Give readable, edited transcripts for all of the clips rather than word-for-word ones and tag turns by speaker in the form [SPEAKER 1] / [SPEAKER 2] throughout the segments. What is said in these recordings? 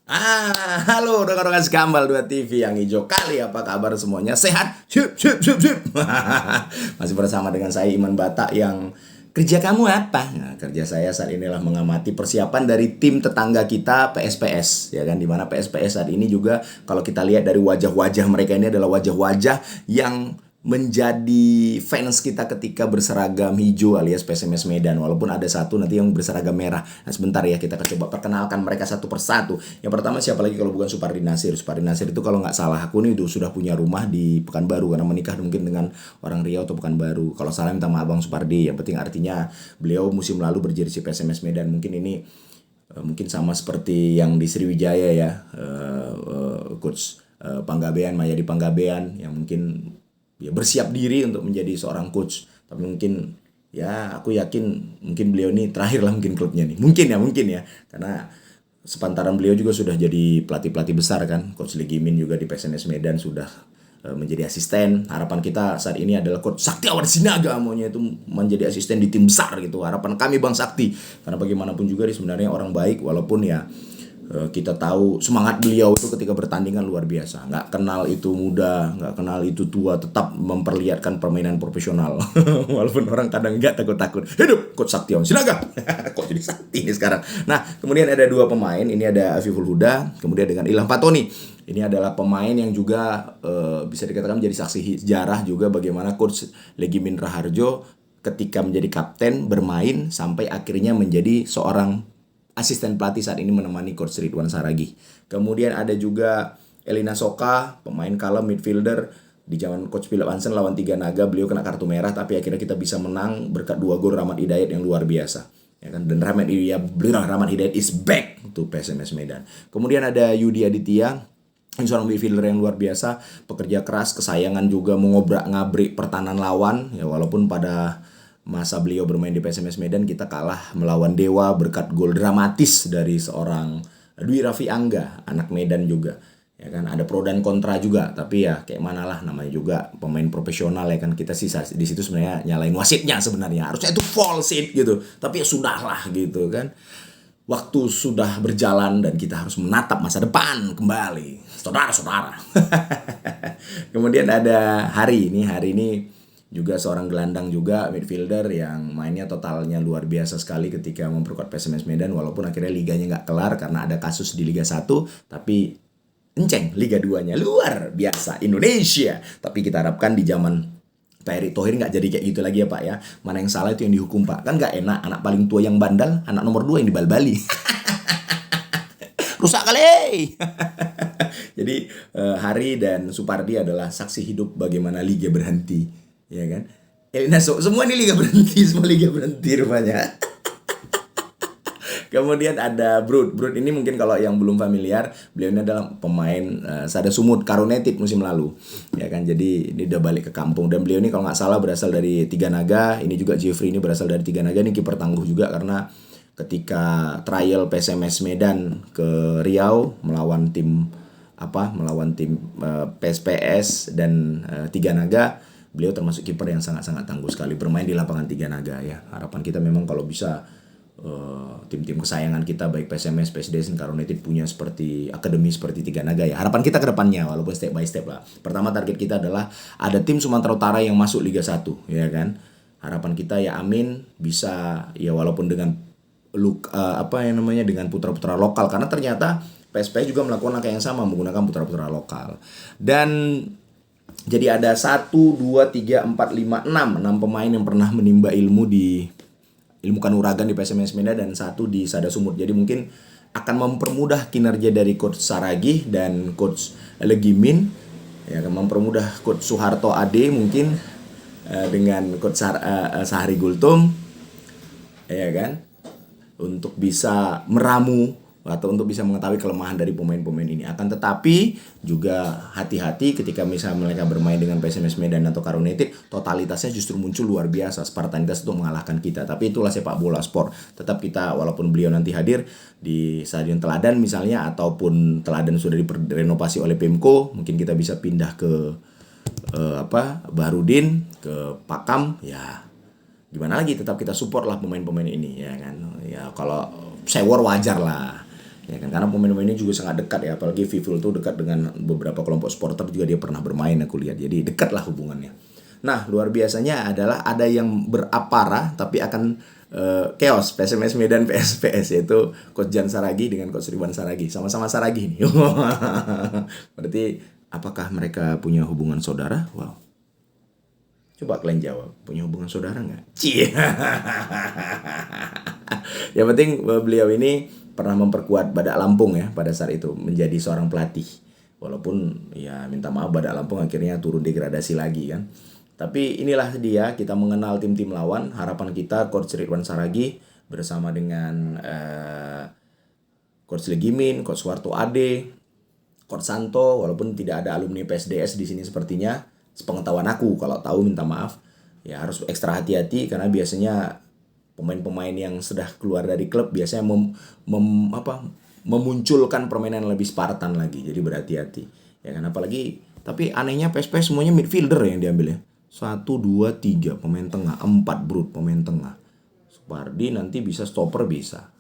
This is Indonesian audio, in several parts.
[SPEAKER 1] Halo rekan-rekan Skambal 2 TV yang hijau kali, apa kabar semuanya? Sehat? Sip, sip, sip, sip. Masih bersama dengan saya Iman Batak yang kerja kamu apa? Nah, kerja saya saat inilah mengamati persiapan dari tim tetangga kita PSPS, ya kan? Dimana PSPS saat ini juga kalau kita lihat dari wajah-wajah mereka ini adalah wajah-wajah yang menjadi fans kita ketika berseragam hijau alias PSMS Medan, walaupun ada satu nanti yang berseragam merah. Nah sebentar ya, kita coba perkenalkan mereka satu persatu. Yang pertama siapa lagi kalau bukan Supardi Nasir. Supardi Nasir itu kalau nggak salah aku nih itu sudah punya rumah di Pekanbaru karena menikah mungkin dengan orang Riau atau Pekanbaru. Kalau salah minta maaf Bang Supardi. Yang penting artinya beliau musim lalu berjersey PSMS Medan. Mungkin ini mungkin sama seperti yang di Sriwijaya ya, coach Panggabean, Mayadi Panggabean yang mungkin ya bersiap diri untuk menjadi seorang coach. Tapi mungkin ya aku yakin mungkin beliau ini terakhir lah mungkin klubnya nih, mungkin ya karena sepantaran beliau juga sudah jadi pelatih besar kan. Coach Legimin juga di PSNS Medan sudah menjadi asisten. Harapan kita saat ini adalah Coach Sakti Awar Sinaga maunya itu menjadi asisten di tim besar gitu. Harapan kami Bang Sakti, karena bagaimanapun juga dia sebenarnya orang baik, walaupun ya kita tahu semangat beliau itu ketika bertandingan luar biasa. Nggak kenal itu muda, nggak kenal itu tua, tetap memperlihatkan permainan profesional. Walaupun orang kadang nggak takut-takut. Hidup Coach Saktion Sinaga. Kok jadi Sakti ini sekarang. Nah, kemudian ada dua pemain. Ini ada Afiful Huda, kemudian dengan Ilham Fatoni. Ini adalah pemain yang juga bisa dikatakan menjadi saksi sejarah juga bagaimana Coach Legimin Raharjo ketika menjadi kapten bermain sampai akhirnya menjadi seorang asisten pelatih saat ini menemani Coach Ridwan Saragih. Kemudian ada juga Elina Soka, pemain kalem midfielder di zaman Coach Philip Hansen lawan Tiga Naga. Beliau kena kartu merah tapi akhirnya kita bisa menang berkat 2 gol Rahmat Hidayat yang luar biasa. Ya kan? Dan Rahmat Hidayat is back to PSMS Medan. Kemudian ada Yudi Aditya, ini seorang midfielder yang luar biasa, pekerja keras, kesayangan juga mengobrak-ngabrik pertahanan lawan. Ya walaupun pada masa beliau bermain di PSMS Medan kita kalah melawan Dewa berkat gol dramatis dari seorang Dwi Raffi Angga, anak Medan juga. Ya kan, ada pro dan kontra juga, tapi ya kayak mana lah, namanya juga pemain profesional ya kan. Kita sih di situ sebenarnya nyalain wasitnya sebenarnya. Harusnya itu false it gitu. Tapi ya sudahlah gitu kan. Waktu sudah berjalan dan kita harus menatap masa depan kembali. Saudara-saudara. Kemudian ada Hari ini juga seorang gelandang juga midfielder yang mainnya totalnya luar biasa sekali ketika memperkuat PSMS Medan, walaupun akhirnya liganya nggak kelar karena ada kasus di Liga 1, tapi enceng Liga 2-nya luar biasa Indonesia. Tapi kita harapkan di zaman Pak Erick Thohir nggak jadi kayak gitu lagi ya Pak ya. Mana yang salah itu yang dihukum Pak. Kan nggak enak anak paling tua yang bandal, anak nomor 2 yang dibal-bali. Rusak kali. Jadi Hari dan Supardi adalah saksi hidup bagaimana liga berhenti. Ya kan? Elina semua ini liga berhenti, semua liga berhenti rupanya. Kemudian ada Brut ini mungkin kalau yang belum familiar, beliau ini adalah pemain Sada Sumut Karo United musim lalu. Ya kan, jadi ini udah balik ke kampung. Dan beliau ini kalau nggak salah berasal dari Tiga Naga. Ini juga Jeffrey ini berasal dari Tiga Naga. Ini kiper tangguh juga karena ketika trial PSMS Medan ke Riau melawan tim PSPS dan Tiga Naga, beliau termasuk kiper yang sangat-sangat tangguh sekali bermain di lapangan Tiga Naga ya. Harapan kita memang kalau bisa tim-tim kesayangan kita baik PSMS, PSDS, dan Karo United punya seperti akademi seperti Tiga Naga ya. Harapan kita ke depannya walaupun step by step lah. Pertama target kita adalah ada tim Sumatera Utara yang masuk Liga 1 ya kan. Harapan kita ya amin bisa ya walaupun dengan dengan putra-putra lokal, karena ternyata PSPS juga melakukan langkah yang sama menggunakan putra-putra lokal. Dan jadi ada 1, 2, 3, 4, 5, 6 pemain yang pernah menimba ilmu kanuragan di PSMS Medan dan 1 di Sada Sumut. Jadi mungkin akan mempermudah kinerja dari Coach Saragih dan Coach Legimin. Ya, akan mempermudah Coach Soeharto Ade mungkin dengan Coach Sahari Gultum. Ya kan? Untuk bisa meramu atau untuk bisa mengetahui kelemahan dari pemain-pemain ini. Akan tetapi juga hati-hati ketika misalnya mereka bermain dengan PSMS Medan atau Karo United, totalitasnya justru muncul luar biasa, Spartanitas untuk mengalahkan kita. Tapi itulah sepak bola sport. Tetap kita walaupun beliau nanti hadir di Stadion Teladan misalnya, ataupun Teladan sudah direnovasi oleh Pemko, mungkin kita bisa pindah ke Baharudin, ke Pakam, ya gimana lagi, tetap kita support lah pemain-pemain ini ya kan. Ya kalau sewor wajar lah. Ya kan, karena pemain-pemain ini juga sangat dekat ya, apalagi Vivul tuh dekat dengan beberapa kelompok supporter juga, dia pernah bermain aku lihat. Jadi dekat lah hubungannya. Nah, luar biasanya adalah ada yang berapara tapi akan chaos, PSMS Medan PSPS, yaitu Coach Jan Saragi dengan Coach Ridwan Saragi. Sama-sama Saragi nih. Berarti apakah mereka punya hubungan saudara? Wow. Coba kalian jawab, punya hubungan saudara nggak? Cie. Yang penting beliau ini pernah memperkuat Badak Lampung ya pada saat itu menjadi seorang pelatih. Walaupun ya minta maaf, Badak Lampung akhirnya turun degradasi lagi kan. Tapi inilah dia, kita mengenal tim-tim lawan. Harapan kita Coach Ridwan Saragi bersama dengan Coach Legimin, Coach Warto Ade, Coach Santo, walaupun tidak ada alumni PSDS di sini sepertinya, sepengetahuan aku, kalau tahu minta maaf. Ya harus ekstra hati-hati karena biasanya pemain-pemain yang sudah keluar dari klub biasanya memunculkan permainan lebih Spartan lagi. Jadi berhati-hati. Ya kan, apalagi tapi anehnya PSPS semuanya midfielder yang diambil ya. 1 2 3 pemain tengah, 4 brut pemain tengah. Supardi nanti bisa stopper bisa.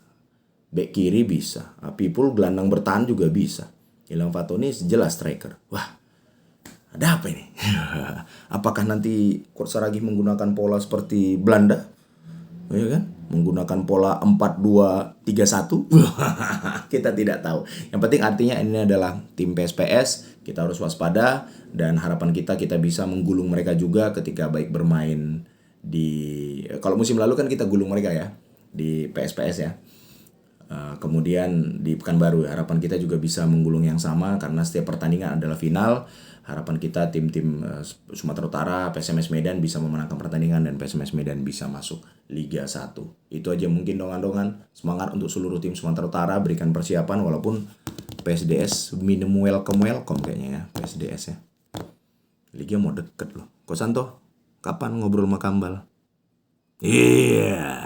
[SPEAKER 1] Bek kiri bisa. Pipul gelandang bertahan juga bisa. Ilham Fatoni jelas striker. Wah, ada apa ini? Apakah nanti Coach Saragi menggunakan pola seperti Belanda? Ya kan? Menggunakan pola 4-2-3-1? Kita tidak tahu. Yang penting artinya ini adalah tim PSPS. Kita harus waspada. Dan harapan kita bisa menggulung mereka juga ketika baik bermain di... Kalau musim lalu kan kita gulung mereka ya. Di PSPS ya. Kemudian di Pekanbaru, harapan kita juga bisa menggulung yang sama karena setiap pertandingan adalah final. Harapan kita tim-tim Sumatera Utara, PSMS Medan bisa memenangkan pertandingan dan PSMS Medan bisa masuk Liga 1. Itu aja mungkin dongan-dongan. Semangat untuk seluruh tim Sumatera Utara, berikan persiapan walaupun PSDS minimum welcome kayaknya ya, PSDS ya. Liga mau deket loh. Ko Santo, kapan ngobrol sama Kambal? Iya.